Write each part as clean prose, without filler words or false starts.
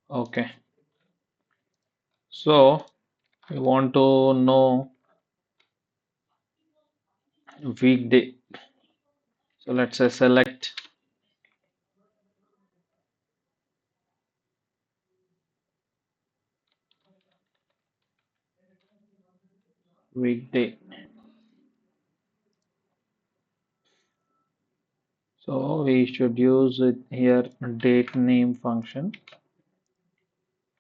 Okay, so we want to know weekday. So let's say select weekday. So we should use it here date name function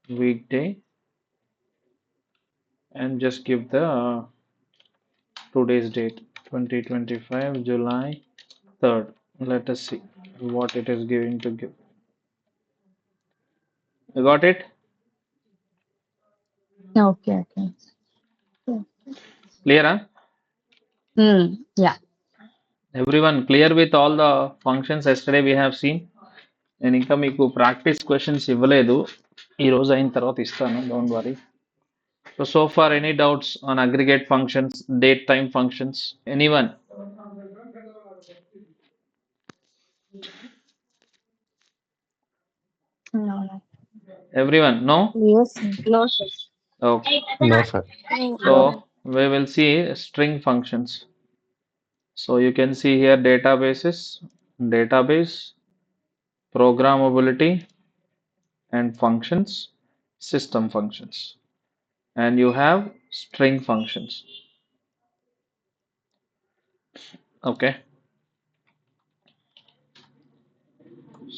weekday and just give the today's date 2025 July 3rd. Let us see what it is going to give. You got it? Okay, okay. Yeah. Clear, huh? Yeah. Everyone clear with all the functions yesterday we have seen? నేను ఇంకా మీకు practice questions ఇవ్వలేదు. ఈ రోజు అయిన తర్వాత ఇస్తాను, don't worry. So far any doubts on aggregate functions, date time functions? Anyone? No. Everyone? No? Yes. No, sir. Okay. No, sir. So we will see string functions. So you can see here databases, database, programmability, and functions, system functions. And you have string functions. Okay.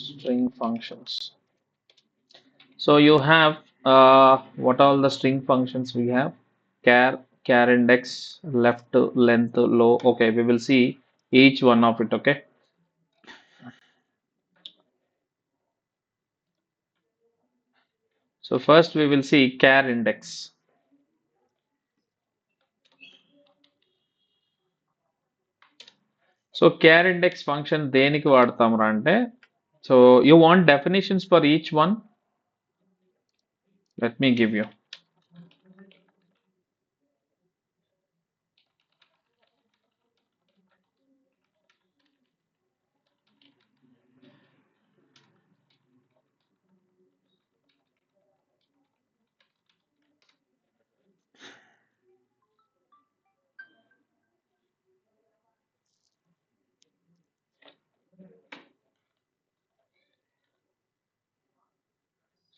String functions. So you have what all the string functions we have? Char index, left, length, low. Okay, we will see each one of it. Okay. So first we will see char index. So char index function దేనికి వాడతాం అంటే, so you want definitions for each one? Let me give you.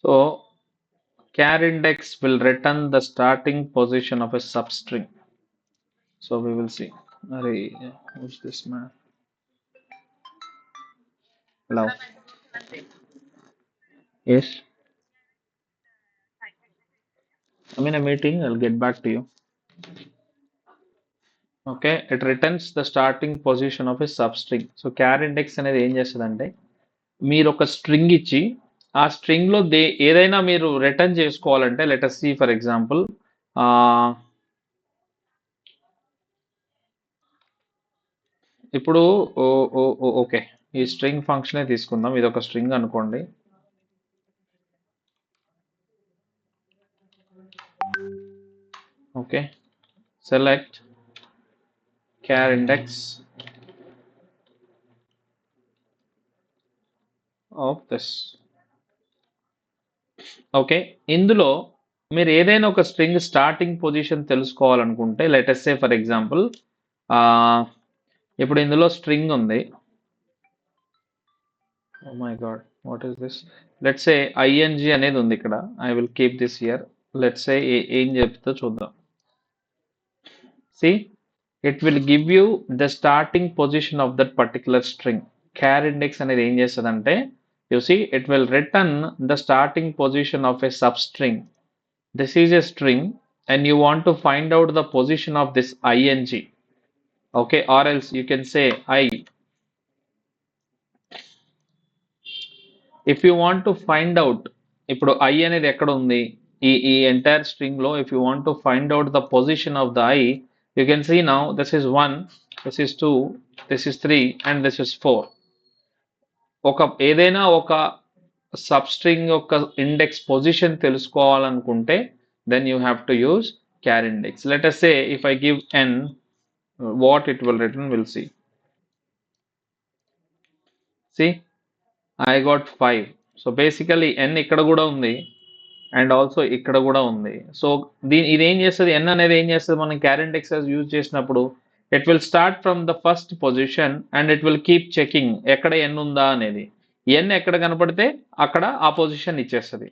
So char index will return the starting position of a substring. So we will see. Array, who's this man? Hello. Yes. I'm in a meeting. I'll get back to you. Okay. It returns the starting position of a substring. So char index అనేది ఏం చేస్తుందంటే, మీరు ఒక string ఇచ్చి ఆ string లో ఏదైనా మీరు రిటర్న్ చేసుకోవాలంటే, let us see for example ఇప్పుడు ఓకే, ఈ స్ట్రింగ్ ఫంక్షనే తీసుకుందాం. ఇది ఒక స్ట్రింగ్ అనుకోండి. Okay, select char index of this. Okay, ఇందులో మీరు ఏదైనా ఒక స్ట్రింగ్ స్టార్టింగ్ పొజిషన్ తెలుసుకోవాలనుకుంటే, let us say for example ఇప్పుడు ఇందులో స్ట్రింగ్ ఉంది. Oh my God, what is this? Let's say ing అనేది ఉంది ఇక్కడ. I will keep this here. Let's say ఏం చెప్తుందో చూద్దాం. See, it will give you the starting position of that particular string. Char index అనేది ఏం చేస్తుందంటే, you see, it will return the starting position of a substring. This is a string and you want to find out the position of this ing. Okay, or else you can say I. If you want to find out, ఇప్పుడు I అనేది ఎక్కడ ఉంది ఈ entire string లో, if you want to find out the position of the I, you can see now this is 1, this is 2, this is 3 and this is 4. ఏదైనా ఒక substring యొక్క index position తెలుసుకోవాలనుకుంటే, then you have to use char index. Let us say if I give n, what it will return, we'll see. I got 5. So basically n ఇక్కడ కూడా ఉంది and also ఇక్కడ కూడా ఉంది. సో ఇది ఏం చేస్తుంది, n అనేది ఏం చేస్తుంది, మనం క్యార్ ఇండెక్స్ యూజ్ చేసినప్పుడు it will start from the first position and it will keep checking ఎక్కడ n ఉందా అనేది. n ఎక్కడ కనపడితే అక్కడ ఆ పొజిషన్ ఇచ్చేస్తుంది.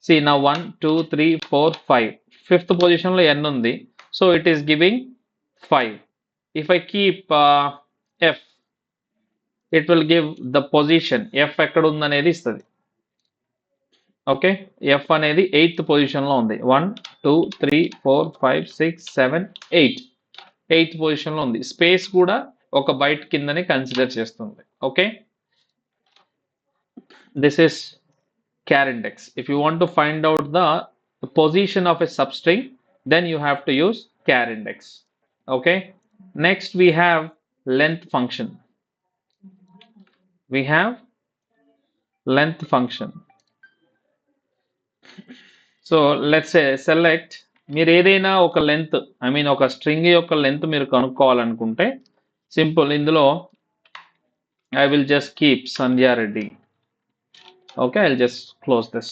సి నా 1 2 3 4 5 ఫిఫ్త్ పొజిషన్ లో n ఉంది. So it is giving 5. If I keep f it will give the position f ఎక్కడ ఉందనేది ఇస్తుంది. ఓకే, f అనేది 8th పొజిషన్ లో ఉంది. 1 2 3 4 5 6 7 8 8th పొజిషన్ లో ఉంది. స్పేస్ కూడా ఒక బైట్ కిందనే కన్సిడర్ చేస్తుంది. Okay, this is char index. If you want to find out the position of a substring, then you have to use char index. Okay, next we have length function. We have length function. So let's say select మీరు ఏదైనా ఒక length, I mean ఒక string యొక్క length మీరు కనుక్కోవాలనుకుంటే simple, ఇందులో I will just keep Sandhya Reddy. Okay, I'll just close this.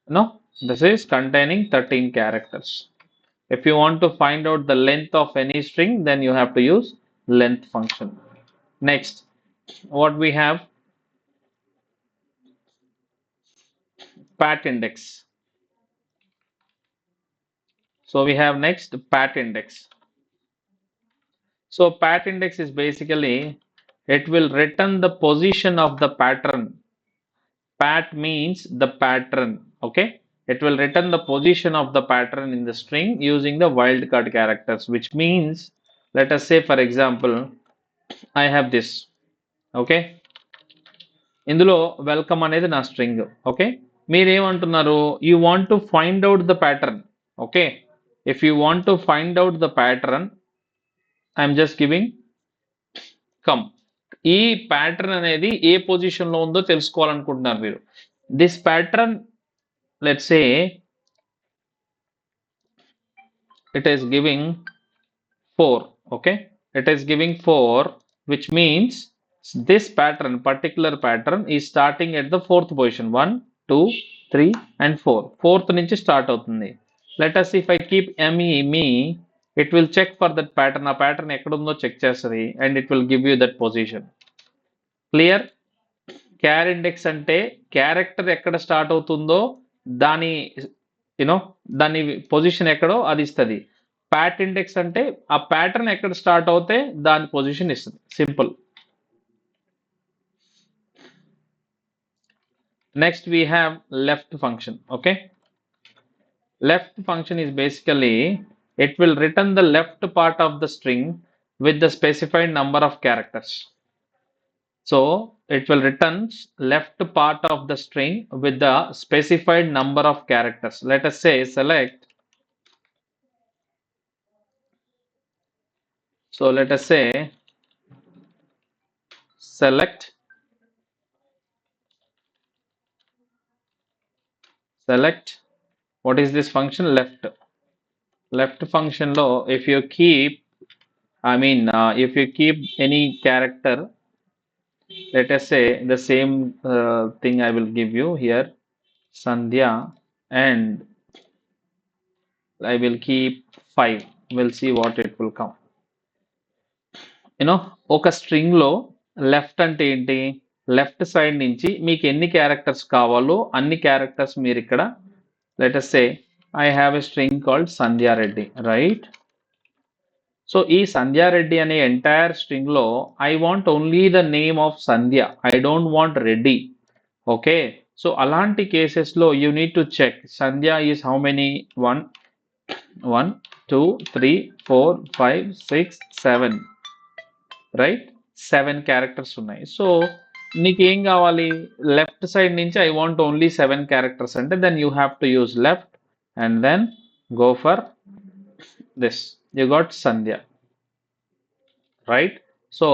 No, this is containing 13 characters. If you want to find out the length of any string, then you have to use length function. Next, what we have, pat index. So we have next pat index. So pat index is basically it will return the position of the pattern. Pat means the pattern. Okay, it will return the position of the pattern in the string using the wildcard characters, which means, let us say for example, I have this. Okay, ఇందులో welcome అనేది నా string. Okay, మీరేమంటున్నారు, you want to find out the pattern. Okay, if you want to find out the pattern, I'm just giving come. ఈ pattern అనేది ఏ position లో ఉందో తెలుసుకోవాలనుకుంటున్నారు మీరు. This pattern, let's say it is giving 4. Okay, it is giving 4, which means this pattern, particular pattern is starting at the 4th position. 1 2 3 and 4. 4th నుంచి start అవుతుంది. Let us see, if I keep me, it will check for that pattern. ఆ pattern ఎక్కడ ఉందో check చేస్తుంది and it will give you that position. Clear? Char index అంటే character ఎక్కడ start అవుతుందో దాని దాని పొజిషన్ ఎక్కడో అది ఇస్తుంది. ప్యాట్ ఇండెక్స్ అంటే ఆ ప్యాటర్న్ ఎక్కడ స్టార్ట్ అవుతే దాని పొజిషన్ ఇస్తుంది. Simple. Next we have left function. Okay, left function is basically it will return the left part of the string with the specified number of characters. So it will return left part of the string with the specified number of characters. Let us say select. So let us say select what is this function, left function lo if you keep, if you keep any character, let us say the same thing I will give you here, Sandhya, and I will keep 5. We'll see what it will come. ఒక string లో left అంటే ఏంటి, left side నుంచి మీకు ఎన్ని characters కావాలో అన్ని characters మీరు ఇక్కడ, let us say I have a string called Sandhya Reddy, right? So ఈ సంధ్యా రెడ్డి అనే ఎంటైర్ స్ట్రింగ్ లో I want only the name of Sandhya, I don't want Reddy. Okay, so అలాంటి కేసెస్ లో you need to check Sandhya is how many, 1 2 3 4 5 6 7, right? 7 characters ఉన్నాయి. So నీకు ఏం కావాలి, left side నుంచి ఐ వాంట్ ఓన్లీ 7 క్యారెక్టర్స్ అంటే then you have to use left and then go for this. You got Sandhya, right? So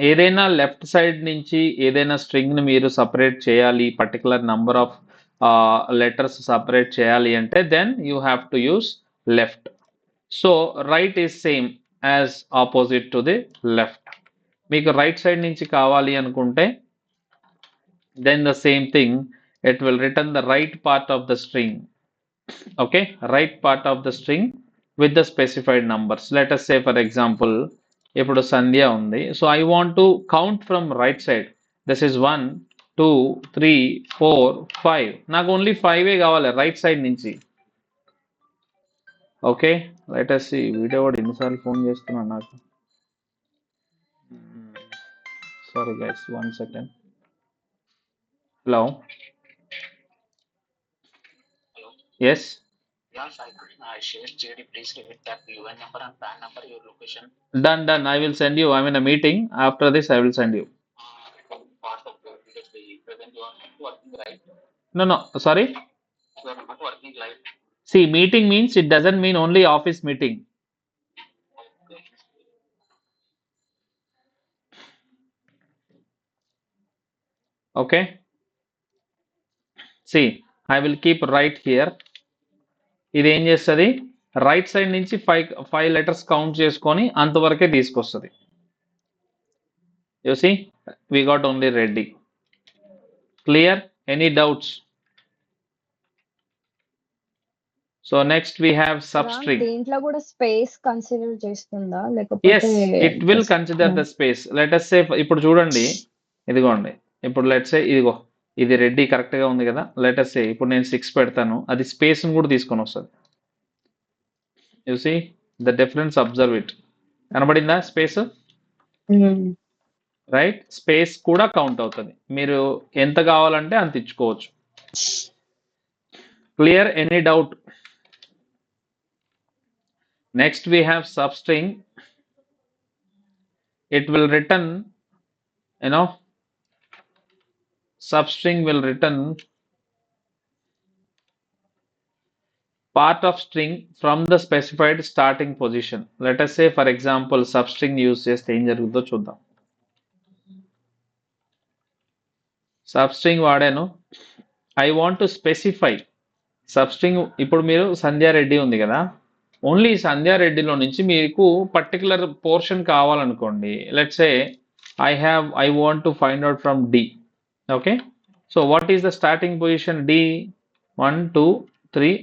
ఏదైనా left side నుంచి ఏదైనా string ని మీరు సపరేట్ చేయాలి, particular number of letters separate చేయాలి అంటే then you have to use left. So right is same as opposite to the left. మీకు right side నుంచి కావాలి అనుకుంటే then the same thing, it will return the right part of the string. Okay, right part of the string with the specified numbers. Let us say for example, ఇప్పుడు సంధ్య ఉంది, so I want to count from right side. This is 1 2 3 4 5, నాకు only 5 కావాలి right side నుంచి. Okay, let us see. వీడియో వాడు ఎన్నిసార్లు phone చేస్తున్నాడు నాకు. Sorry guys, 1 second. Hello, Hello. Yes. Yeah, Sai Krishna, I shared JD. Please give it that UN number and PAN number, your location. Done. I will send you. I'm in a meeting. After this, I will send you. Part of the because the present you are not working right. No. Sorry. You are not working right. See, meeting means it doesn't mean only office meeting. Okay. Okay. See, I will keep right here. ఇది ఏం చేస్తుంది, right side నుంచి five letters count చేసుకొని అంతవరకే తీసుకొస్తుంది. You see, we got only ready. Clear? Any doubts? So next we have substring. దీంట్లో కూడా space consider చేస్తుందా Yes, లేకపోతే it will consider the space. Let us say, ఇప్పుడు చూడండి, ఇదిగోండి, ఇప్పుడు లెట్స్ సే ఇదిగో ఇది రెడ్డి కరెక్ట్ గా ఉంది కదా. లెట్ us say ఇప్పుడు నేను 6 పెడతాను, అది స్పేస్ కూడా తీసుకొని వస్తుంది. You see the difference, observe it. కనబడిందా స్పేస్? రైట్, స్పేస్ కూడా కౌంట్ అవుతుంది. మీరు ఎంత కావాలంటే అంత ఇచ్చుకోవచ్చు. Clear? Any doubt? Next we have substring. It will return, substring will return part of string from the specified starting position. Let us say for example, substring use చేస్తే ఏం జరుగుతుందో చూద్దాం. సబ్స్ట్రింగ్ వాడాను, I want to specify substring. ఇప్పుడు మీరు సంధ్యారెడ్డి ఉంది కదా, only సంధ్యారెడ్డిలో నుంచి మీకు పర్టికులర్ పోర్షన్ కావాలనుకోండి. Let's say I want to find out from D. Okay, so what is the starting position? D 1 2 3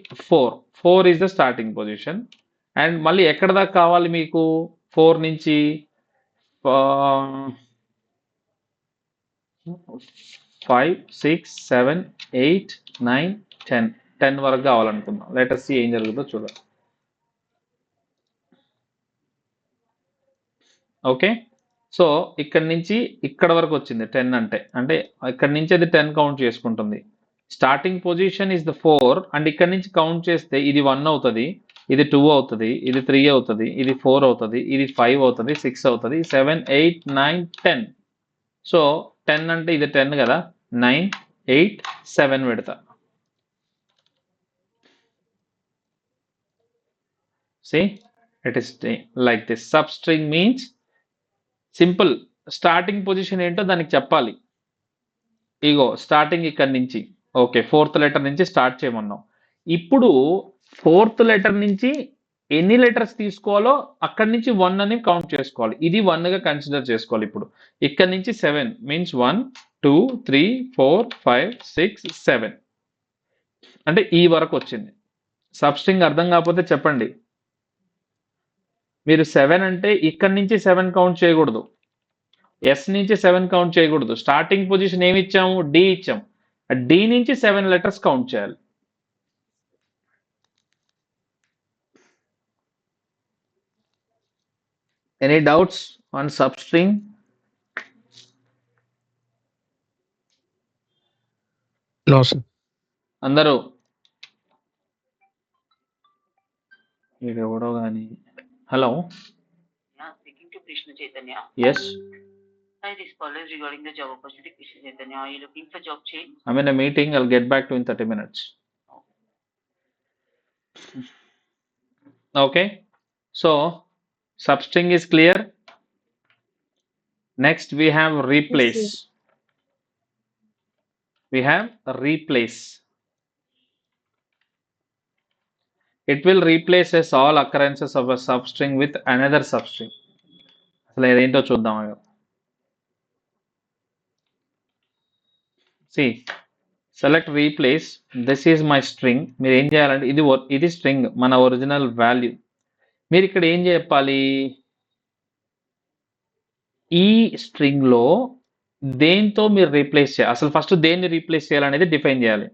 4 is the starting position. And మళ్ళీ ఎక్కడ దాకా కావాలి మీకు? 4 నుంచి 5 6 7 8 9 10 వరకు కావాలనుకుందాం. లెట్ us see ఏం జరుగుతుందో చూద్దాం. ఓకే, సో ఇక్కడ నుంచి ఇక్కడ వరకు వచ్చింది 10 అంటే ఇక్కడ నుంచి అది 10 కౌంట్ చేసుకుంటుంది. Starting position is the 4, and ఇక్కడ నుంచి కౌంట్ చేస్తే ఇది 1 అవుతుంది, ఇది 2 అవుతుంది, ఇది 3 అవుతుంది, ఇది 4 అవుతుంది, ఇది 5 అవుతుంది, 6 అవుతుంది, 7 8 9 10. సో 10 అంటే ఇది 10 కదా, 9 8 7 పెడతా. See, it is like this. Substring means simple, starting position ఏంటో దానికి చెప్పాలి. ఇగో స్టార్టింగ్ ఇక్కడ నుంచి, ఓకే, 4th లెటర్ నుంచి స్టార్ట్ చేయమన్నాం. ఇప్పుడు 4th లెటర్ నుంచి ఎన్ని లెటర్స్ తీసుకోవాలో అక్కడి నుంచి 1 అని కౌంట్ చేసుకోవాలి. ఇది 1 గా కన్సిడర్ చేసుకోవాలి. ఇప్పుడు ఇక్కడ నుంచి 7 మీన్స్ 1 2 3 4 5 6 7 అంటే ఈ వరకు వచ్చింది. సబ్స్ట్రింగ్ అర్థం కాకపోతే చెప్పండి. మీరు 7 అంటే ఇక్కడ నుంచి 7 కౌంట్ చేయకూడదు, ఎస్ నుంచి 7 కౌంట్ చేయకూడదు. స్టార్టింగ్ పొజిషన్ ఏమి ఇచ్చాము? డి ఇచ్చాం. డి నుంచి 7 లెటర్స్ కౌంట్ చేయాలి. Any doubts on substring? No, sir. అందరూ ఇది ఎవడో కానీ. Hello, Yeah, speaking to Krishna Chaitanya. Yes, Hi, this call is regarding the job opportunity. Krishna Chaitanya, are you looking for job change? I'm in a meeting. I'll get back to you in 30 minutes. Okay, so substring is clear. Next we have replace. Yes, We have replace. It will replaces all occurrences of a substring with another substring. అసలు ఏదేంటో చూద్దాం. See select replace, this is my string. మీరు ఏం చేయాలంటే ఇది string, మన original value. మీరు ఇక్కడ ఏం చెప్పాలి, ఈ స్ట్రింగ్లో దేంతో మీరు రీప్లేస్ చేయాలి, అసలు ఫస్ట్ దేన్ని రీప్లేస్ చేయాలనేది డిఫైన్ చేయాలి.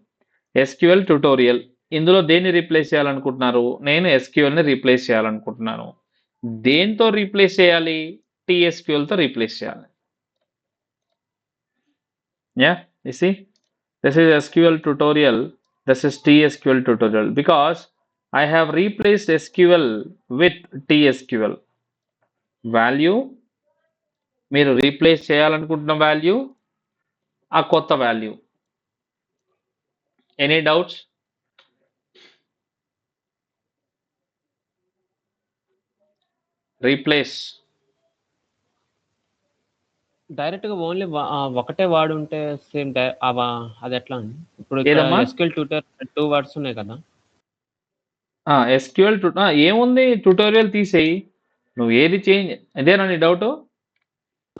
ఎస్క్యూఎల్ ట్యుటోరియల్, ఇందులో దేన్ని రీప్లేస్ చేయాలనుకుంటున్నారు, నేను ఎస్క్యూఎల్ని రీప్లేస్ చేయాలనుకుంటున్నాను. దేంతో రీప్లేస్ చేయాలి, టీఎస్క్యూఎల్తో రీప్లేస్ చేయాలి. Yeah, you see, this is SQL tutorial, this is TSQL tutorial, because I have replaced SQL with TSQL. Value, మీరు రీప్లేస్ చేయాలనుకుంటున్న వాల్యూ, ఆ కొత్త value. Any doubts? Replace direct గా ఓన్లీ ఒకటే వాడు ఉంటే సేమ్ అది ఎట్లా అండి? ఇప్పుడు ఏదమ్మా? ఎస్క్యూఎల్ ట్యూటర్ 2 వర్డ్స్ ఉన్నాయి కదా. ఎస్క్యూఎల్ ఏముంది, ట్యుటోరియల్ తీసేయి, నువ్వు ఏది చేంజ్, ఇదేనా నీ డౌట్?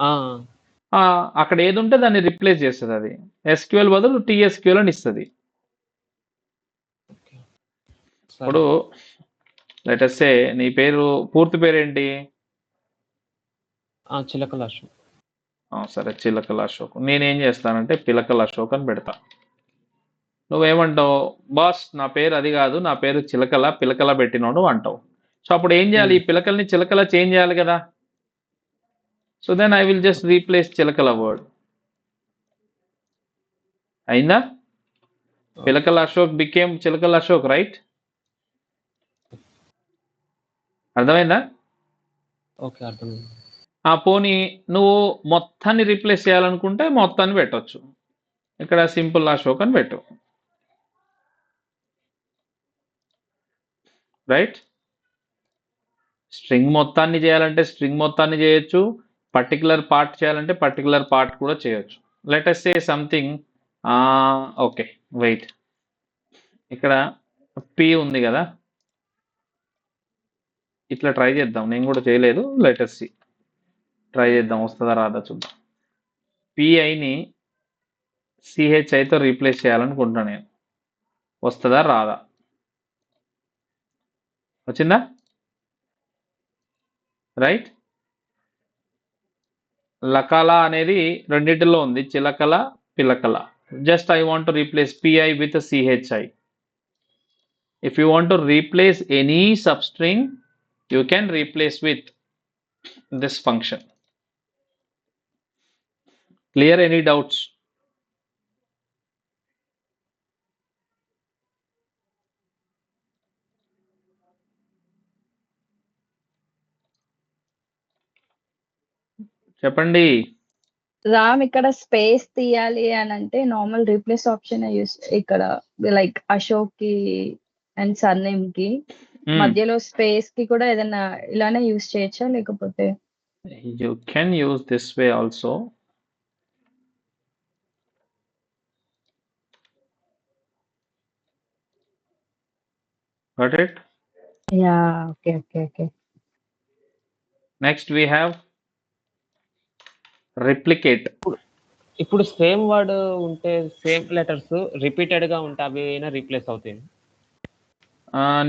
ఆ, అక్కడ ఏది ఉంటే దాన్ని రిప్లేస్ చేస్తుంది, అది ఎస్క్యూఎల్ బదులు టీఎస్క్యూఎల్ అని ఇస్తుంది. సరే. ఇప్పుడు లెట్ సే నీ పేరు, పూర్తి పేరు ఏంటి? చిలకల అశోక్. సరే, చిలకల అశోక్. నేనేం చేస్తానంటే పిలకల అశోక్ అని పెడతా. నువ్వేమంటావు, బాస్ నా పేరు అది కాదు, నా పేరు చిలకల, పిలకల పెట్టినోడు అంటావు. సో అప్పుడు ఏం చేయాలి, ఈ పిలకల్ని చిలకల చేంజ్ చేయాలి కదా. So then I will just replace Chilakala word. అయిందా? Pilakala Ashok became Chilakala Ashok, right? అర్థమైందా? ఓకే, అర్థమైంది. పోనీ నువ్వు మొత్తాన్ని రీప్లేస్ చేయాలనుకుంటే మొత్తాన్ని పెట్టవచ్చు. ఇక్కడ సింపుల్ అశోక్ అని పెట్టు, రైట్? స్ట్రింగ్ మొత్తాన్ని చేయాలంటే స్ట్రింగ్ మొత్తాన్ని చేయొచ్చు, పర్టికులర్ పార్ట్ చేయాలంటే పర్టికులర్ పార్ట్ కూడా చేయొచ్చు. Let us say something, okay wait, ఇక్కడ పి ఉంది కదా, ఇట్లా ట్రై చేద్దాం. నేను కూడా చేయలేదు, లెట్ us సీ, ట్రై చేద్దాం వస్తుందా రాదా చూద్దాం. పిఐని సిహెచ్ఐతో రీప్లేస్ చేయాలనుకుంటున్నాను నేను, వస్తుందా రాదా? వచ్చిందా? రైట్. లకాల అనేది రెండింటిలో ఉంది, Chilakala Pilakala. Just I want to replace PI with CHI. If you want to replace any substring, you can replace with this function. Clear? Any doubts? చెప్పండి. రామ్, ఇక్కడ స్పేస్ తీయాలి అని అంటే నార్మల్ రీప్లేస్ ఆప్షన్ యూస్, ఇక్కడ లైక్ అశోక్ కి అండ్ సర్నేమ్ కి మధ్యలో space కి కూడా ఏదైనా ఇలానే యూస్ చేయొచ్చా, లేకపోతే? You can use this way also. Got it? Yeah, okay. Next we have replicate. ఇప్పుడు సేమ్ వర్డ్ ఉంటే, సేమ్ లెటర్స్ రిపీటెడ్ గా ఉంటే అవి అయినా రీప్లేస్ అవుతాయి.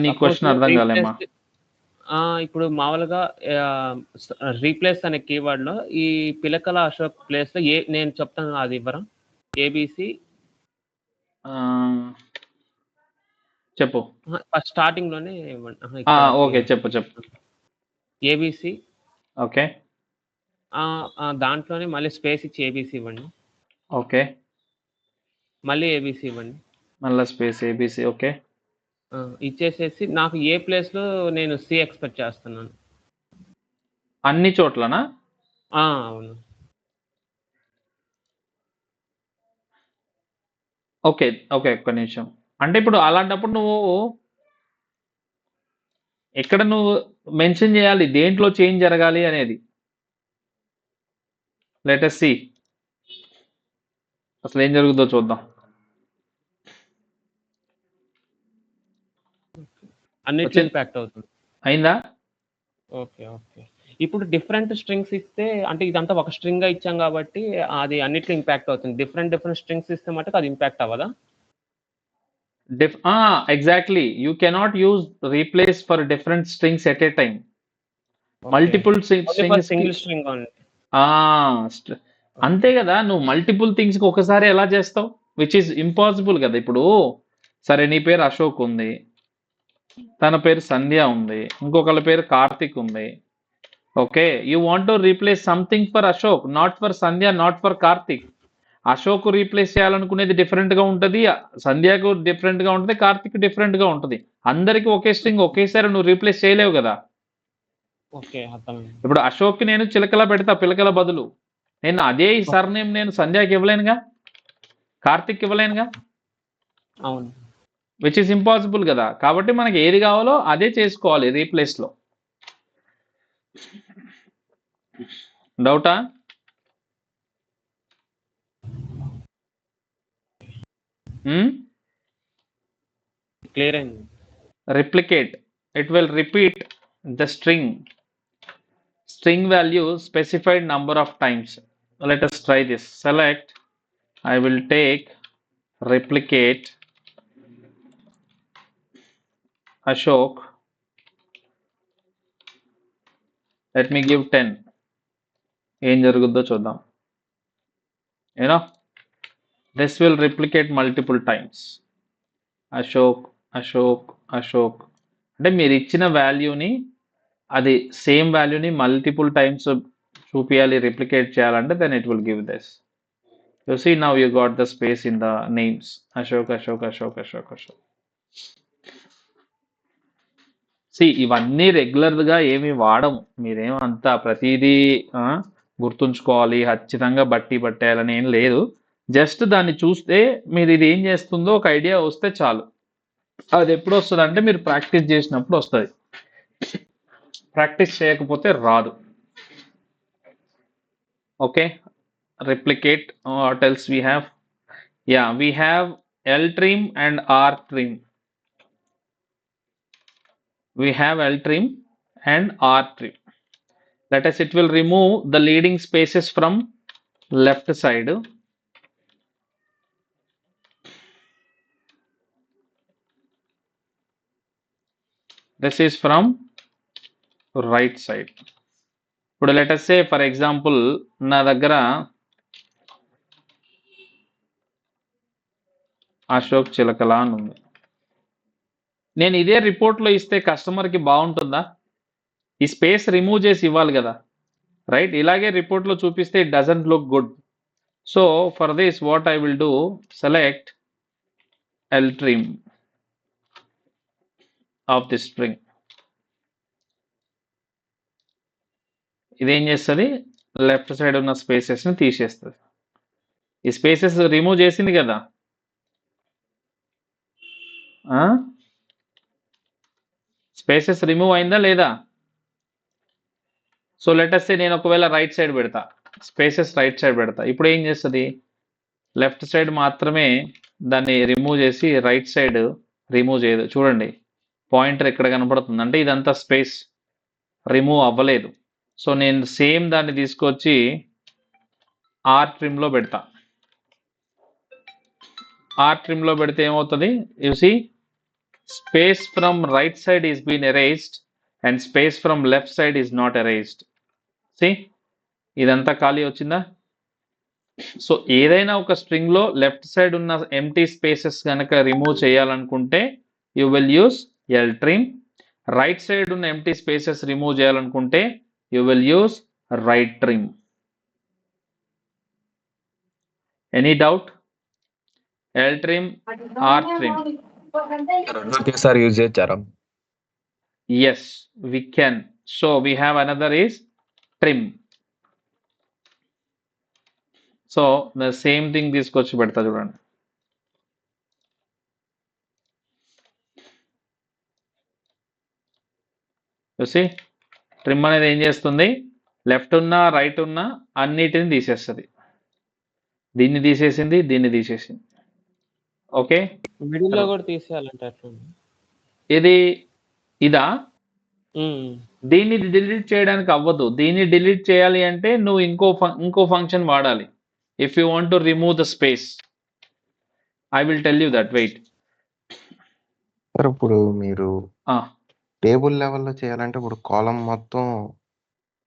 నీ క్వశ్చన్ అర్థం కాలేమ్మా. ఇప్పుడు మామూలుగా రీప్లేస్ అనే కీవర్డ్ లో ఈ పిలకల అశోక్ ప్లేస్ లో నేను చెప్తాను, అది ఇవ్వరా? ఏబిసి చెప్పు. స్టార్టింగ్ లోనే ఓకే, చెప్పు. ఏబిసి. ఓకే, దాంట్లోనే మళ్ళీ స్పేస్ ఇచ్చి ఏబిసి ఇవ్వండి. ఓకే, మళ్ళీ ఏబిసి ఇవ్వండి. మళ్ళీ స్పేస్ ఏబిసి. ఓకే, ఇచ్చేసేసి నాకు ఏ ప్లేస్ లో నేను సి ఎక్స్పెక్ట్ చేస్తున్నాను. అన్ని చోట్లనా? అవును. ఓకే, ఒక్క నిమిషం. అంటే ఇప్పుడు అలాంటప్పుడు నువ్వు ఎక్కడ నువ్వు మెన్షన్ చేయాలి దేంట్లో చేంజ్ జరగాలి అనేది. లెట్ us see, అసలు ఏం జరుగుతుందో చూద్దాం. అన్నిట్లో ఇంపాక్ట్ అవుతుంది. అయిందా? ఓకే. ఇప్పుడు డిఫరెంట్ స్ట్రింగ్స్ ఇస్తే అంటే ఇదంతా ఒక స్ట్రింగ్ ఇచ్చాం కాబట్టి అది అన్నిట్లో ఇంపాక్ట్ అవుతుంది. డిఫరెంట్ స్ట్రింగ్స్ ఇస్తే మటుకు అది ఇంపాక్ట్ అవ్వదా? Exactly. You cannot use replace for different strings at a time. Multiple only for strings కి సింగిల్ స్ట్రింగ్ ఓన్లీ. అంతే కదా, నువ్వు మల్టిపుల్ థింగ్స్ కి ఒకసారి ఎలా చేస్తావు, విచ్ ఈస్ ఇంపాసిబుల్ కదా. ఇప్పుడు సరే నీ పేరు అశోక్ ఉంది, తన పేరు సంధ్య ఉంది, ఇంకొకళ్ళ పేరు కార్తిక్ ఉంది. Okay, you want to replace something for Ashok, not for Sandhya, not for Karthik. Ashok replace చేయాలనుకునేది డిఫరెంట్ గా ఉంటది, సంధ్యకు డిఫరెంట్ గా ఉంటది, కార్తిక్ డిఫరెంట్ గా ఉంటది. అందరికి ఒకే స్ట్రింగ్ ఒకేసారి నువ్వు రీప్లేస్ చేయలేవు కదా. ఓకే, అర్థమైంది. ఇప్పుడు అశోక్ కి నేను చిలకల పెడతా, పిలకల బదులు. నేను అదే ఈ సర్నేమ్ నేను సంధ్యకి ఇవ్వలేనుగా, కార్తిక్ ఇవ్వలేనుగా, అవును. విచ్ ఇస్ ఇంపాసిబుల్ కదా. కాబట్టి మనకి ఏది కావాలో అదే చేసుకోవాలి రీప్లేస్ లో. డౌటా? క్లియర్ అయింది. Replicate, it will repeat the string value specified number of times. Let us try this. Select, I will take replicate Ashok. Let me give 10. ఏం జరుగుద్దో చూద్దాం. This will replicate multiple times. Ashok Ashok Ashok అంటే మీరు ఇచ్చిన వాల్యూని, అది సేమ్ వాల్యూని multiple times చూపియాలి, replicate చేయాలంటే then it will give this. You see now you got the space in the names. Ashok Ashok Ashok Ashok Ashok. See ఇవన్నీ రెగ్యులర్గా ఏమి వాడము, మీరేమంతా ప్రతిదీ గుర్తుంచుకోవాలి, ఖచ్చితంగా బట్టి పట్టేయాలని ఏం లేదు. జస్ట్ దాన్ని చూస్తే మీరు ఇది ఏం చేస్తుందో ఒక ఐడియా వస్తే చాలు. అది ఎప్పుడు వస్తుంది అంటే మీరు ప్రాక్టీస్ చేసినప్పుడు వస్తుంది, ప్రాక్టీస్ చేయకపోతే రాదు. Okay, replicate. What else we have? Yeah, we have L trim and R trim. We have L trim and R trim. Let us, it will remove the leading spaces from left side. This is from right side. ఇప్పుడు let us say for example నా దగ్గర అశోక్ చిలకల అని ఉంది. నేను ఇదే రిపోర్ట్లో ఇస్తే కస్టమర్కి బాగుంటుందా? ఈ స్పేస్ రిమూవ్ చేసి ఇవ్వాలి కదా, రైట్? ఇలాగే రిపోర్ట్లో చూపిస్తే it doesn't look good. So for this what I will do, select L trim of the string. ఇదేం చేస్తుంది, లెఫ్ట్ సైడ్ ఉన్న స్పేసెస్ని తీసేస్తుంది. ఈ స్పేసెస్ రిమూవ్ చేసింది కదా, స్పేసెస్ రిమూవ్ అయిందా లేదా? సో లెటస్ సే నేను ఒకవేళ రైట్ సైడ్ పెడతా, స్పేసెస్ రైట్ సైడ్ పెడతా, ఇప్పుడు ఏం చేస్తుంది, లెఫ్ట్ సైడ్ మాత్రమే దాన్ని రిమూవ్ చేసి రైట్ సైడ్ రిమూవ్ చేయదు. చూడండి పాయింటర్ ఎక్కడ కనపడుతుంది అంటే ఇదంతా స్పేస్ రిమూవ్ అవ్వలేదు. సో నేను సేమ్ దాన్ని తీసుకొచ్చి ఆర్ ట్రిమ్లో పెడతా. ఆర్ ట్రిమ్లో పెడితే ఏమవుతుంది, you see space from right side is been erased and space from left side is not erased. See ఇదంతా ఖాళీ వచ్చిందా? సో ఏదైనా ఒక స్ట్రింగ్లో లెఫ్ట్ సైడ్ ఉన్న ఎంటీ స్పేసెస్ కనుక రిమూవ్ చేయాలనుకుంటే you will use L trim. Right side ఉన్న ఎంటీ స్పేసెస్ రిమూవ్ చేయాలనుకుంటే you will use right trim. Any doubt? L trim, R trim. ఒకేసారి యూజ్ చేస్తారా? Yes, we can. So we have another is trim. So the same thing తీసుకొచ్చి పెడతా చూడండి. You see, trim అనేది ఏం చేస్తుంది, left ఉన్న రైట్ ఉన్న అన్నిటిని తీసేస్తుంది. దీన్ని తీసేసింది, దీన్ని తీసేసింది. ఓకే, మిడిల్లో కూడా తీసేయాలంటే అట్లా ఇది ఇదా? దీన్ని డిలీట్ చేయడానికి అవ్వదు. దీన్ని డిలీట్ చేయాలి అంటే నువ్వు ఇంకో ఫంక్షన్ వాడాలి. If you want to remove the space, I will tell you that. Wait. Sir ఇప్పుడు మీరు టేబుల్ లెవెల్లో చేయాలంటే ఇప్పుడు కాలం మొత్తం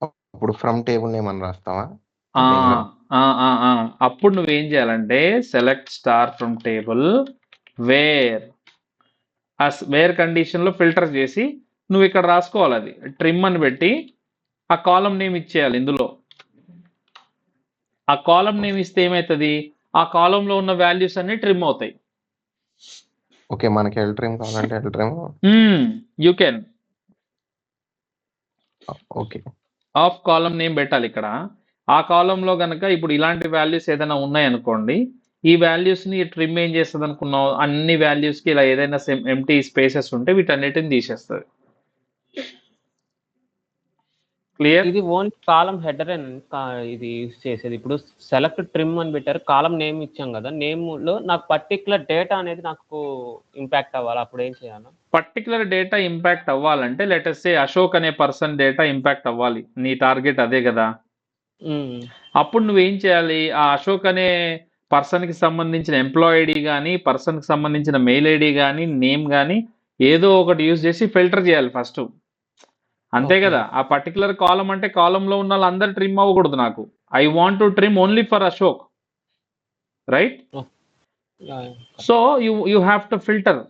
అప్పుడు ఫ్రమ్ టేబుల్ నేమ్ అని రాస్తావా? అప్పుడు నువ్వేం చేయాలంటే select star from table where condition లో ఫిల్టర్ చేసి నువ్వు ఇక్కడ రాసుకోవాలి. అది ట్రిమ్ అని పెట్టి ఆ కాలం నేమ్ ఇచ్చేయాలి. ఇందులో ఆ కాలం నేమ్ ఇస్తే ఏమవుతుంది, ఆ కాలంలో ఉన్న వాల్యూస్ అన్ని ట్రిమ్ అవుతాయి. ఓకే, మనకి ఎల్ ట్రిమ్ కావాలంటే L trim. You can okay, of column name పెట్టాలి ఇక్కడ. ఆ కాలంలో గనక ఇప్పుడు ఇలాంటి వాల్యూస్ ఏదైనా ఉన్నాయనుకోండి, ఈ వాల్యూస్ ని ట్రిమ్ ఏం చేస్తుంది అనుకున్నావు, అన్ని వాల్యూస్ కి ఇలా ఏదైనా ఎంటీ స్పేసెస్ ఉంటే వీటన్నిటిని తీసేస్తుంది. క్లియర్? ఇది ఓన్లీ కాలం హెడర్ ఇది యూజ్ చేసేది. ఇప్పుడు సెలెక్ట్ ట్రిమ్ అని పెట్టారు, కాలం నేమ్ ఇచ్చాం కదా, నేమ్ లో నాకు పర్టికులర్ డేటా అనేది నాకు ఇంపాక్ట్ అవ్వాలి. అప్పుడు ఏం చేయాలి? పర్టికులర్ డేటా ఇంపాక్ట్ అవ్వాలంటే లెటస్ సే అశోక్ అనే పర్సన్ డేటా ఇంపాక్ట్ అవ్వాలి. నీ టార్గెట్ అదే కదా. అప్పుడు నువ్వేం చేయాలి, ఆ అశోక్ అనే పర్సన్ కి సంబంధించిన ఎంప్లాయ్ ఐడి కానీ, పర్సన్ కి సంబంధించిన మెయిల్ ఐడి కానీ, నేమ్ కానీ ఏదో ఒకటి యూజ్ చేసి ఫిల్టర్ చేయాలి ఫస్ట్. అంతే కదా. ఆ పర్టికులర్ కాలం అంటే కాలంలో ఉన్న వాళ్ళందరూ ట్రిమ్ అవ్వకూడదు. నాకు I want to trim only for Ashok, right? So you have to filter.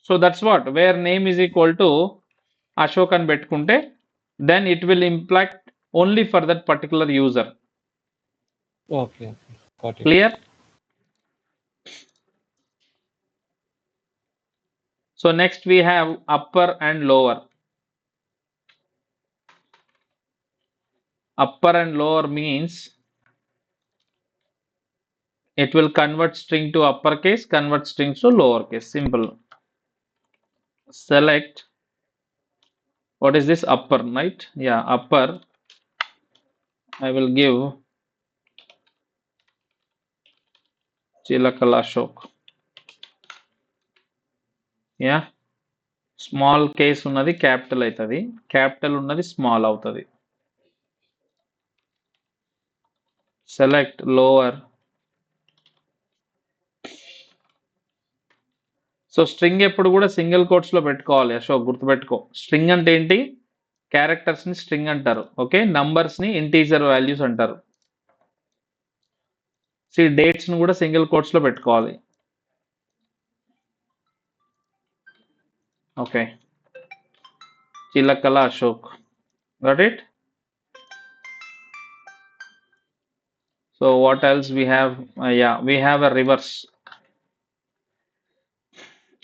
So that's what where name is equal to Ashok అని పెట్టుకుంటే then it will impact only for that particular user. Okay, clear? So next we have upper and lower. Upper and lower means it will convert string to uppercase, convert strings to lowercase. Simple. Select, what is this, upper, right? Yeah, upper. I will give Chilakala Ashok. Yeah, small case ఉన్నది capital అవుతుంది, capital ఉన్నది small అవుతుంది. Select lower. So string ఎప్పుడు కూడా single quotes లో పెట్టుకోవాలి అశోక్, గుర్తుపెట్టుకో. String అంటే ఏంటి, క్యారెక్టర్స్ ని స్ట్రింగ్ అంటారు. ఓకే, నంబర్స్ ని ఇంటీజర్ వాల్యూస్ అంటారు. డేట్స్ ను కూడా సింగిల్ కోట్స్ లో పెట్టుకోవాలి. Okay, Chilakala Ashok, got it? So what else we have? Yeah, we have a reverse.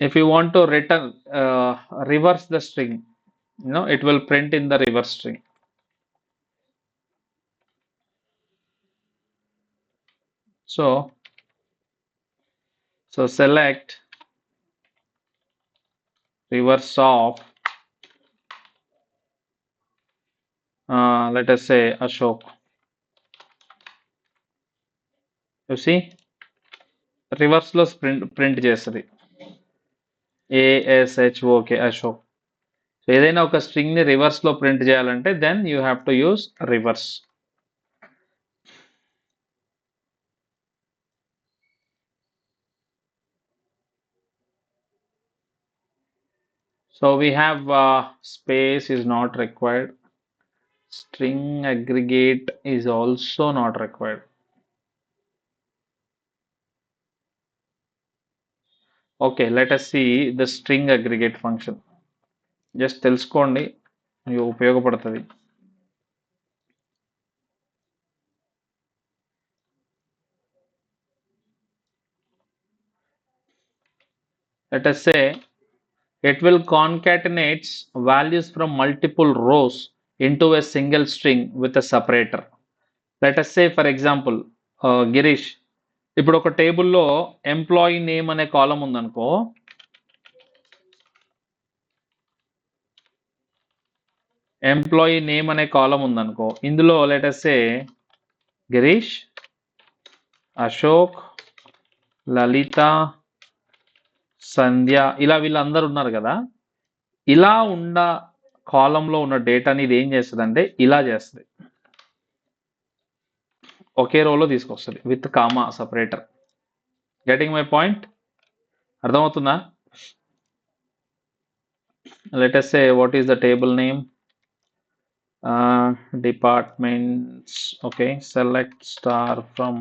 If you want to return reverse the string, it will print in the reverse string. So select reverse of let us say Ashok. You see, reverse లో print చేస్తుంది ASHOK Ashok. So ఏదైనా ఒక string ని reverse లో print చేయాలంటే then you have to use reverse. So we have space is not required. String aggregate is also not required. Okay, let us see the string aggregate function. Just తెలుసుకోండి, ఇది ఉపయోగపడుతుంది. Let us say it will concatenate values from multiple rows into a single string with a separator. Let us say for example Girish, ఇప్పుడు ఒక టేబుల్లో employee name అనే column ఉందనుకో, employee name అనే column ఉందనుకో, ఇందులో let us say Girish, Ashok, Lalitha, Sandhya, ఇలా వీళ్ళందరూ ఉన్నారు కదా. ఇలా కాలంలో ఉన్న డేటాని ఇది ఏం చేస్తుంది అంటే ఇలా చేస్తుంది, ఒకే రోలో తీసుకొస్తుంది with comma separator. Getting my point? అర్థమవుతుందా? Let us say what is the table name, departments. Okay, select star from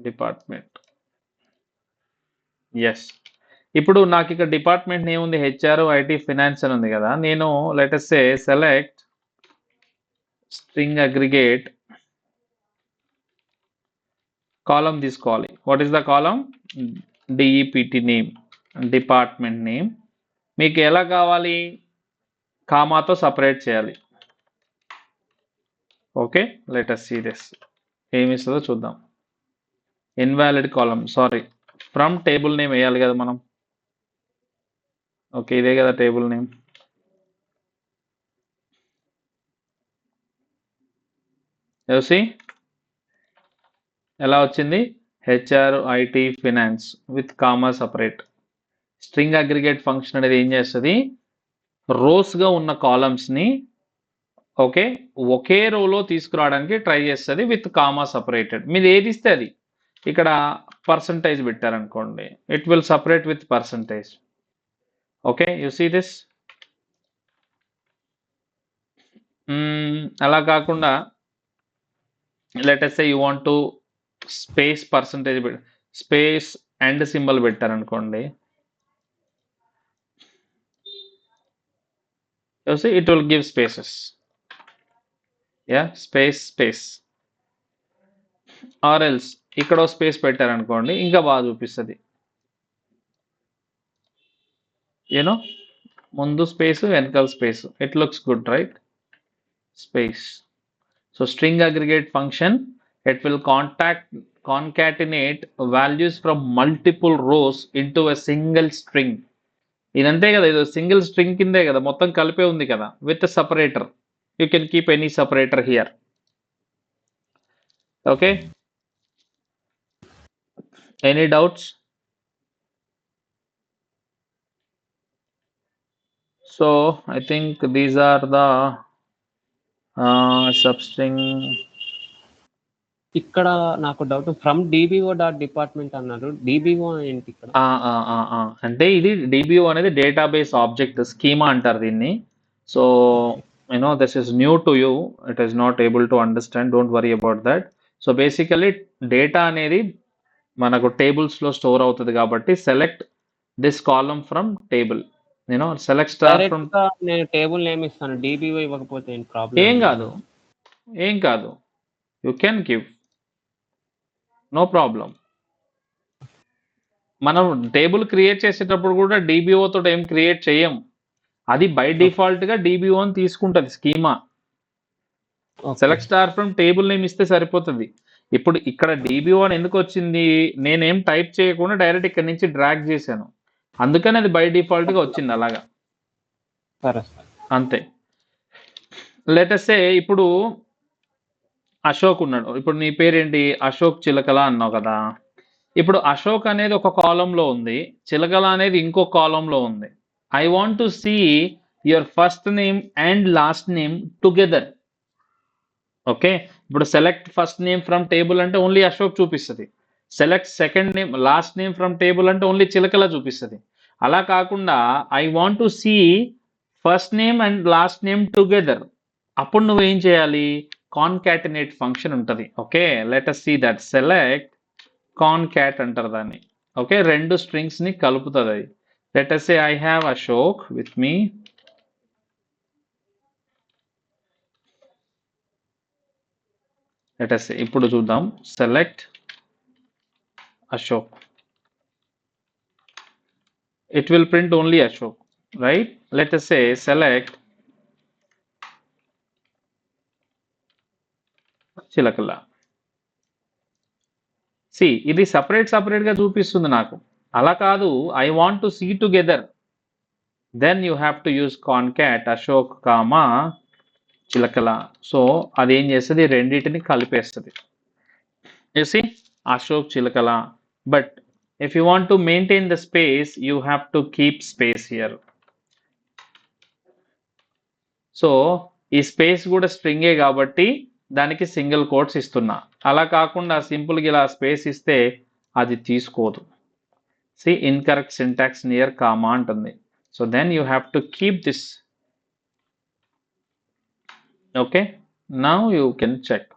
department. yes, ఇప్పుడు నాకు ఇక్కడ డిపార్ట్మెంట్ నేమ్ ఉంది, హెచ్ఆర్ ఐటీ ఫినాన్స్ అని ఉంది కదా. నేను let us say select string aggregate column తీసుకోవాలి. What is the column? DEPT name, department name. మీకు ఎలా కావాలి? కామాతో సపరేట్ చేయాలి. Okay, let us see this. ఏమి ఇస్తుందో చూద్దాం. Invalid column, sorry, from table name వేయాలి కదా మనం. ఓకే, ఇదే కదా టేబుల్ నేమ్. చూసి ఎలా వచ్చింది? HR IT finance with comma separate. String aggregate function అనేది ఏం చేస్తుంది? రోస్గా ఉన్న కాలమ్స్ని ఓకే ఒకే రోలో తీసుకురావడానికి ట్రై చేస్తుంది విత్ కామా సపరేటెడ్. మీరు ఏది ఇస్తే అది. ఇక్కడ పర్సంటేజ్ పెట్టారనుకోండి, it will separate with percentage. Okay, you see this. అలా కాకుండా let us say you want to space percentage space and symbol పెట్టారనుకోండి, you see it will give spaces. Space or else ఇక్కడ స్పేస్ పెట్టారనుకోండి ఇంకా బాగా చూపిస్తుంది. You know, ముందు space వెనకాల space, it looks good, right? Space. So string aggregate function, it will concatenate values from multiple rows into a single string. ఇదంతే కదా, ఇది single string కిందే కదా, మొత్తం కలిపే ఉంది కదా with separator. You can keep any separator here. Okay, any doubts? So I think these are the substring. ఇక్కడ నాకు doubt, from DBO dot department అన్నారు. డిబిఓ ఏంటి ఇక్కడ? అంటే ఇది డిబిఓ అనేది డేటాబేస్ ఆబ్జెక్ట్ స్కీమా అంటారు దీన్ని. So this is new to you, it is not able to understand, don't worry about that. So basically data అనేది మనకు టేబుల్స్ లో స్టోర్ అవుతుంది కాబట్టి select this column from table, select star from. నేను table name ఇస్తాను, DBO ఇవ్వకపోతే ఏం problem? ఏం కాదు, you can give, no problem. మనం టేబుల్ క్రియేట్ చేసేటప్పుడు కూడా డిబిఓ తోటి ఏం క్రియేట్ చేయం, అది బై డిఫాల్ట్ గా డిబిఓ అని తీసుకుంటది schema. Select star from table name ఇస్తే సరిపోతుంది. ఇప్పుడు ఇక్కడ డిబిఓ అని ఎందుకు వచ్చింది? నేనేం టైప్ చేయకుండా డైరెక్ట్ ఇక్కడ నుంచి డ్రాగ్ చేశాను, అందుకని అది బై డిఫాల్ట్ గా వచ్చింది అలాగా, అంతే. లెట్ us say ఇప్పుడు అశోక్ ఉన్నాడు. ఇప్పుడు నీ పేరేంటి? అశోక్ చిలకల అన్నావు కదా. ఇప్పుడు అశోక్ అనేది ఒక కాలంలో ఉంది, చిలకల అనేది ఇంకో కాలంలో ఉంది. I want to see your first name and last name together. Okay, ఇప్పుడు select first name from table అంటే ఓన్లీ అశోక్ చూపిస్తుంది, select second name last name from table అంటే ఓన్లీ చిలకల చూపిస్తుంది. అలా కాకుండా I want to see first name and last name together. అప్పుడు నువ్వేం చేయాలి? కాన్కాటినేట్ ఫంక్షన్ ఉంటుంది. Okay, let us see that. Select concat అంటారు దాన్ని. ఓకే, రెండు స్ట్రింగ్స్ ని కలుపుతుంది అది. Let us say I have Ashok with me. Let us say ఇప్పుడు చూద్దాం, select Ashok. It will print only Ashok, right? Let us say select Chilakala. See ఇది separate గా చూపిస్తుంది నాకు, అలా కాదు. I want to see together, then you have to use concat Ashok comma Chilakala. So అదేం చేస్తుంది? రెండింటిని కలిపేస్తుంది. You see, Ashok Chilakala. But if you want to maintain the space, you have to keep space here. So ఈ స్పేస్ కూడా స్ట్రింగే కాబట్టి దానికి single quotes ఇస్తున్నా. అలా కాకుండా సింపుల్గా ఇలా స్పేస్ ఇస్తే అది తీసుకోదు. See incorrect syntax near comma అంటుంది. So then you have to keep this. Okay, now you can check.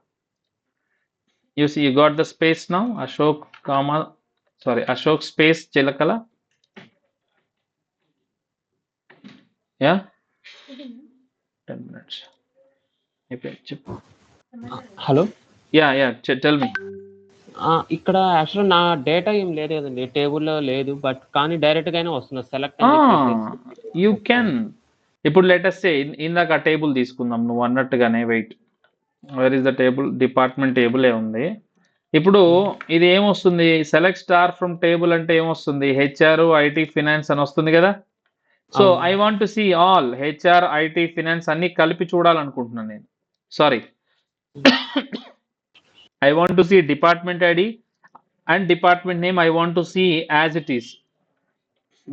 You see, you got the space now. Ashok comma, sorry, Ashok space Chilakala. Yeah. 10 minutes. Hello. Yeah. Tell me. ఇక్కడ actual నా data ఏం లేదు కదండి, టేబుల్లో లేదు, but కానీ direct గానే వస్తుంది సెలెక్ట్. You can. ఇప్పుడు లెటెస్ట్ సే ఇందాక ఆ టేబుల్ తీసుకుందాం నువ్వు అన్నట్టుగానే. Wait, where is the table? Department టేబులే ఉంది. ఇప్పుడు ఇది ఏమొస్తుంది? సెలెక్ట్ స్టార్ ఫ్రమ్ టేబుల్ అంటే ఏమొస్తుంది? హెచ్ఆర్, ఐటీ, ఫినాన్స్ అని వస్తుంది కదా. So I want to see all HR, IT, finance అన్ని కలిపి చూడాలనుకుంటున్నాను నేను. Sorry, I want to see department ID and department name. I want to see as it is.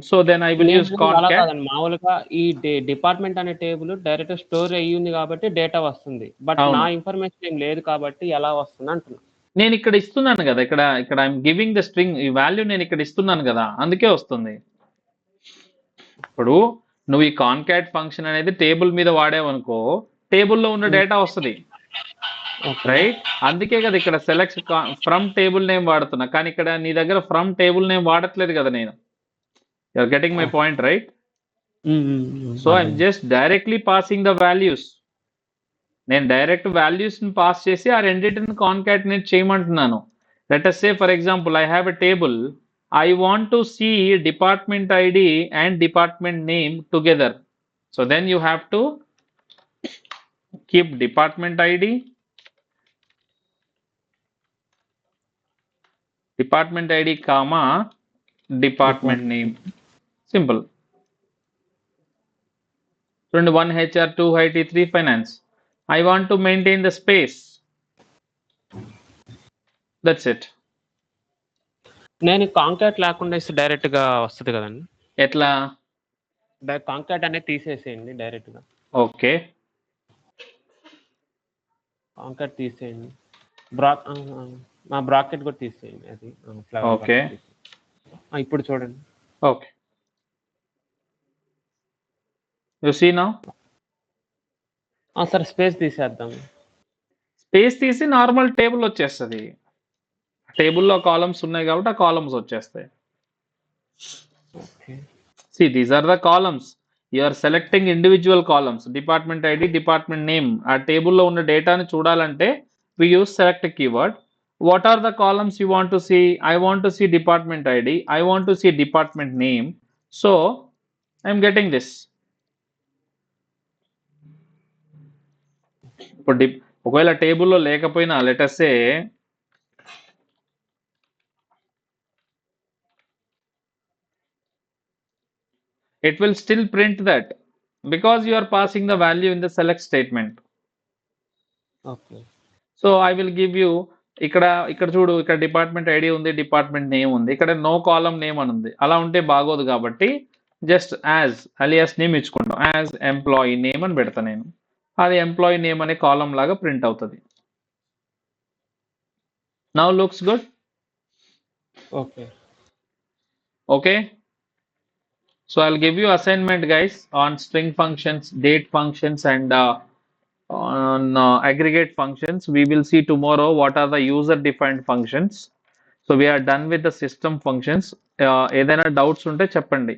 So then I will use concat. మామూలుగా ఈ department అనే table direct store అయ్యింది కాబట్టి data వస్తుంది, బట్ నా ఇన్ఫర్మేషన్ ఏం లేదు కాబట్టి ఎలా వస్తుంది అంటున్నా. నేను ఇక్కడ ఇస్తున్నాను కదా, ఇక్కడ ఐఎమ్ గివింగ్ ద స్ట్రింగ్, ఈ వాల్యూ నేను ఇక్కడ ఇస్తున్నాను కదా, అందుకే వస్తుంది. ఇప్పుడు నువ్వు ఈ కాన్కాట్ ఫంక్షన్ అనేది టేబుల్ మీద వాడేవనుకో, టేబుల్లో ఉన్న డేటా వస్తుంది, రైట్? అందుకే కదా ఇక్కడ సెలెక్ట్ ఫ్రమ్ టేబుల్ నేమ్ వాడుతున్నా, కానీ ఇక్కడ నీ దగ్గర ఫ్రమ్ టేబుల్ నేమ్ వాడట్లేదు కదా నేను. You're getting my point, right? So I'm just directly passing the values. నేను డైరెక్ట్ వాల్యూస్ ని పాస్ చేసి ఆ రెండింటిని కాన్కాటినేట్ చేయమంటున్నాను. Let us say for example I have a table. I want to see department ID and department name together. So then you have to keep department ID, comma department name. Simple. 1 HR, 2 IT, 3 finance. I want to maintain the space. That's it. నేను కాంకాట్ లేకుండా ఇస్తే direct గా వస్తుంది కదండి. ఎట్లా? కాంకాట్ అనేది తీసేసేయండి direct గా. ఓకే, కాంకాట్ తీసేయండి, మా బ్రాకెట్ కూడా తీసేయండి. అది ఓకే, ఇప్పుడు చూడండి. Okay, you see now. Sir space తీసేద్దాం. స్పేస్ తీసి నార్మల్ టేబుల్ వచ్చేస్తుంది. టేబుల్లో కాలమ్స్ ఉన్నాయి కాబట్టి ఆ కాలమ్స్ వచ్చేస్తాయి. See, these are the columns. You are selecting individual columns. Department ID, department name. ఆ టేబుల్లో ఉన్న డేటాని చూడాలంటే we use select a keyword. What are the columns you want to see? I want to see department ID. I want to see department name. So I am getting this. ఇప్పుడు ఒకవేళ టేబుల్లో లేకపోయినా let us say it will still print that because you are passing the value in the select statement. Okay. So I will give you ఇక్కడ చూడు, ఇక్కడ department ID ఉంది, department name ఉంది, ఇక్కడ నో కాలమ్ నేమ్ అని ఉంది. అలా ఉంటే బాగోదు కాబట్టి జస్ట్ యాజ్ అలియాస్ నేమ్ ఇచ్చుకుంటాం. యాజ్ ఎంప్లాయీ నేమ్ అని పెడతా నేను. అది ఎంప్లాయీ నేమ్ అనే కాలమ్ లాగా ప్రింట్ అవుతుంది. Now looks good. Okay. So I'll give you assignment guys on string functions, date functions and on aggregate functions. We will see tomorrow what are the user defined functions. So we are done with the system functions. ఏదైనా doubts ఉంటే చెప్పండి.